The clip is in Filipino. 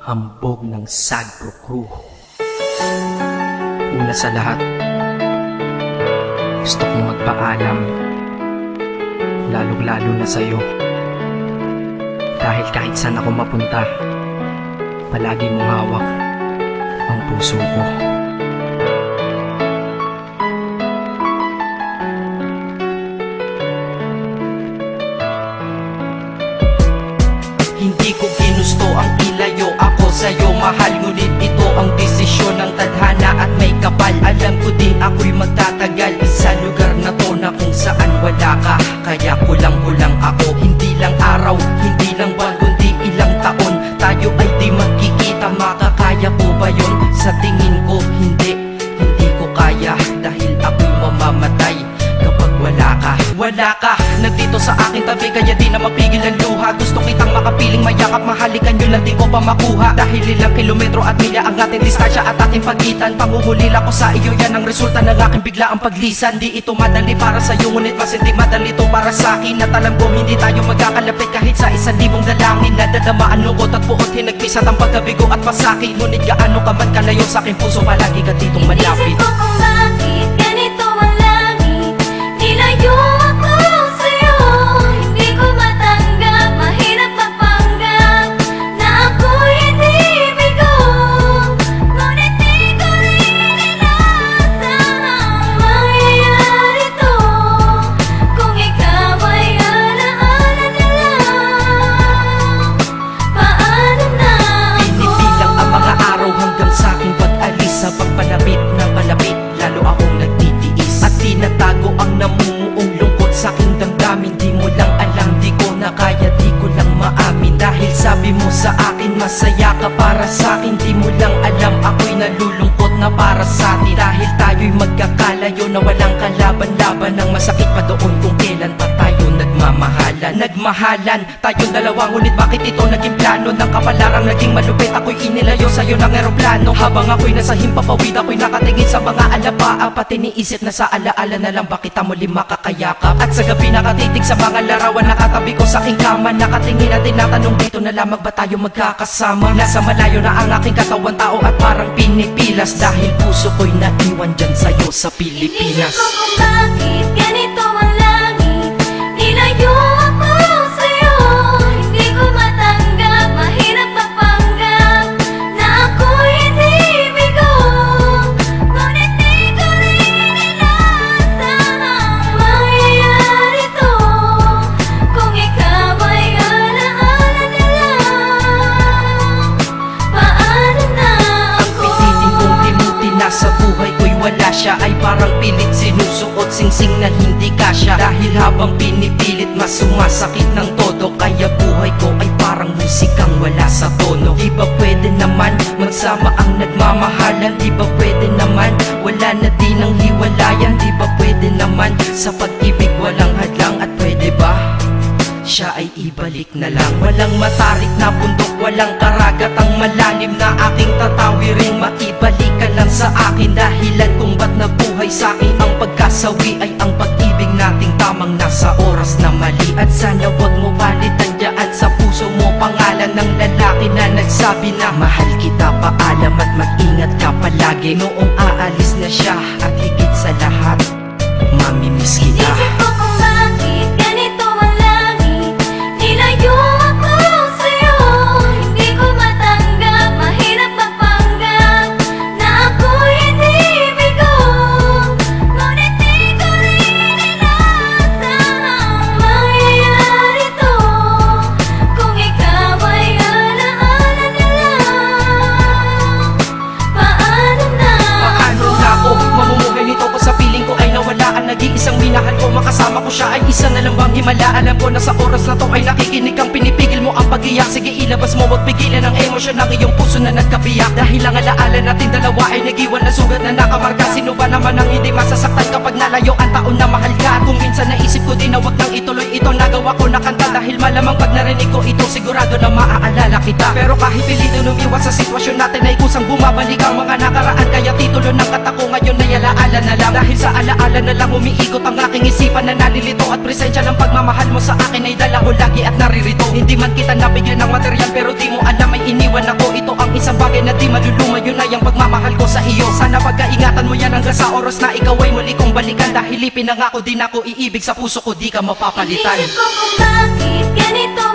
hambog ng Sagpro Crew. Una sa lahat, gusto kong magpaalam, lalong-lalo na sa'yo. Dahil kahit saan ako mapunta, palagi mong hawak ang puso ko. Hindi ko ginusto ang ilayo ako sa'yo, mahal. Ngunit ito ang desisyon ng tadhana at may kapal. Alam ko di ako'y magtatagal sa lugar na to na kung saan wala ka. Kaya kulang-kulang ako, hindi lang araw, hindi lang buwan, kundi ilang taon. Tayo ay di magkikita, makakaya po ba yun? Sa tingin ko hindi ko kaya. Dahil ako'y mamamatay kapag wala ka. Wala ka, nandito sa aking tabi, kaya di na mapigil ang luha. Gusto kitang makapiling, mayakap, mahalikan, yun lang di ko pa makuha. Dahil ilang kilometro at milya ang ating distansya at ating pagitan. Pangungulila ko sa iyo, yan ang resulta ng aking biglaang paglisan. Di ito madali para sa'yo, ngunit mas hindi madali ito para sa'kin. At alam ko hindi tayo magkakalapit kahit sa 1,000 dalangin. Nadadama ang lungkot at puot, hinagpisat ang pagkabigo at pasakit. Ngunit gaano ka man kalayo sa aking puso, palagi ka ditong malapit. Isip ko kung bakit ganito ang langit, nilayo ako sa'yo. Hindi ko matanggap, mahirap mapanggap na ako'y hindi bigo. Ngunit di ko rin inaasahang mangyayari to. Kung ikaw ay alaala na lang, paano na ako? Pinipilang ang mga araw hanggang sa aking pag-alis. Sa pagpalapit na palapit, lalo akong nagtitiis. At tinatago ang namumuong lungkot sa aking damdamin. Di mo lang alam, di ko na kaya, di ko lang maamin. Dahil sabi mo sa akin, masaya ka para sa akin. Di mo lang alam, ako'y nalulungkot na para sa atin. Dahil tayo'y magkakalayo na walang kalaban-laban. Ang masakit pa doon kung kailan pa tayo nagmamahalan. Nagmahalan tayong dalawa, ngunit bakit ito naging plano? Ng kapalarang naging malupit, ako'y inilayo sa'yo ng eroplano. Habang ako'y nasa himpapawid, ako'y nakatingin sa mga alapaa. Pati niisip na sa alaala na lang bakit muli makakayakap. At sa gabi nakatitig sa mga larawan, nakatabi ko sa aking kama. Nakatingin at tinatanong, dito na lamang ba tayo magkakasama? Nasa malayo na ang aking katawan, tao at parang pinipilas. Dahil puso ko'y naiwan dyan sa'yo sa Pilipinas. Inisip ko kung bakit ganito ang langit, nilayo ako sa'yo. Hindi ko matanggap, mahirap mapanggap na ako'y hindi bigo. Ngunit di ko rin inaasahang mangyayari to. Kung ikaw ay alaala na lang, paano na ako? Piniling kong limutin na sa buhay ko'y wala siya, ay parang pilit sinusuot, singsing na hindi kasya. Dahil habang pinipilit, mas sumasakit ng todo. Kaya buhay ko ay parang musikang wala sa tono. Di ba pwede naman magsama ang nagmamahalan? Di ba pwede naman wala na din ang hiwalayan? Di ba pwede naman sa pag-ibig walang hadlang? At pwede ba siya ay ibalik na lang? Walang matarik na bundok, walang karagat ang malalim na aking tatawirin. Maibalik ka lang sa akin, dahilan kung ba't nabuhay sa akin ang pagkasawi ay ang pag-ibig nating tamang nasa oras na mali. At sana wag mo palitan dyan sa puso mo pangalan ng lalaki na nagsabi na mahal kita, paalam at mag-ingat ka palagi. Noong aalis na siya at higit sa lahat, mamimiss kita. Inisip ko kung bakit ganito ang langit, nilayo ako sa'yo. Hindi ko matanggap, mahirap mapanggap na ako'y hindi bigo. Ngunit di ko rin inaasahang mangyayari to. Kung ikaw ay alaala na lang, paano na Paano na ako mamumuhay nito ko sa piling ko ay nawala ang nag-iisang minahal ko? Makasama ko siya ay isa na lang bang himala? Alam ko na sa oras na to ay nakikinig kang pinipigil mo ang pag-iyak. Sige ilabas mo, wag pigilan ang emosyon ng iyong puso na nagkabiyak. Dahil ang alaala natin dalawa ay nag-iwan na sugat na nakamarka. Sino ba naman ang hindi masasaktan kapag nalayo ang taon na mahal ka? Kung minsan naisip ko din na wag nang ituloy ito, nagawa ko na kanta. Dahil malamang pag narinig ko ito, sigurado na maaalala kita. Pero kahit pilito lumiwas sa sitwasyon natin ay kusang bumabalik ang mga nakaraan. Kaya titulo ng kata ko ngayon ay alaala na lang. Dahil sa alaala na lang umiikot ang aking isipan na nalilito. At presensya ng pagmamahal mo sa akin ay dala ko lagi at naririto. Hindi man kita bigyan ng material pero di mo alam may iniwan ako. Ito ang isang bagay na di maluluma, yun ay ang pagmamahal ko sa iyo. Sana pagkaingatan mo yan hanggang sa oras na ikaw ay muli kong balikan. Dahil ipinangako din ako iibig sa puso ko, di ka mapapalitan. Inisip ko kung bakit ganito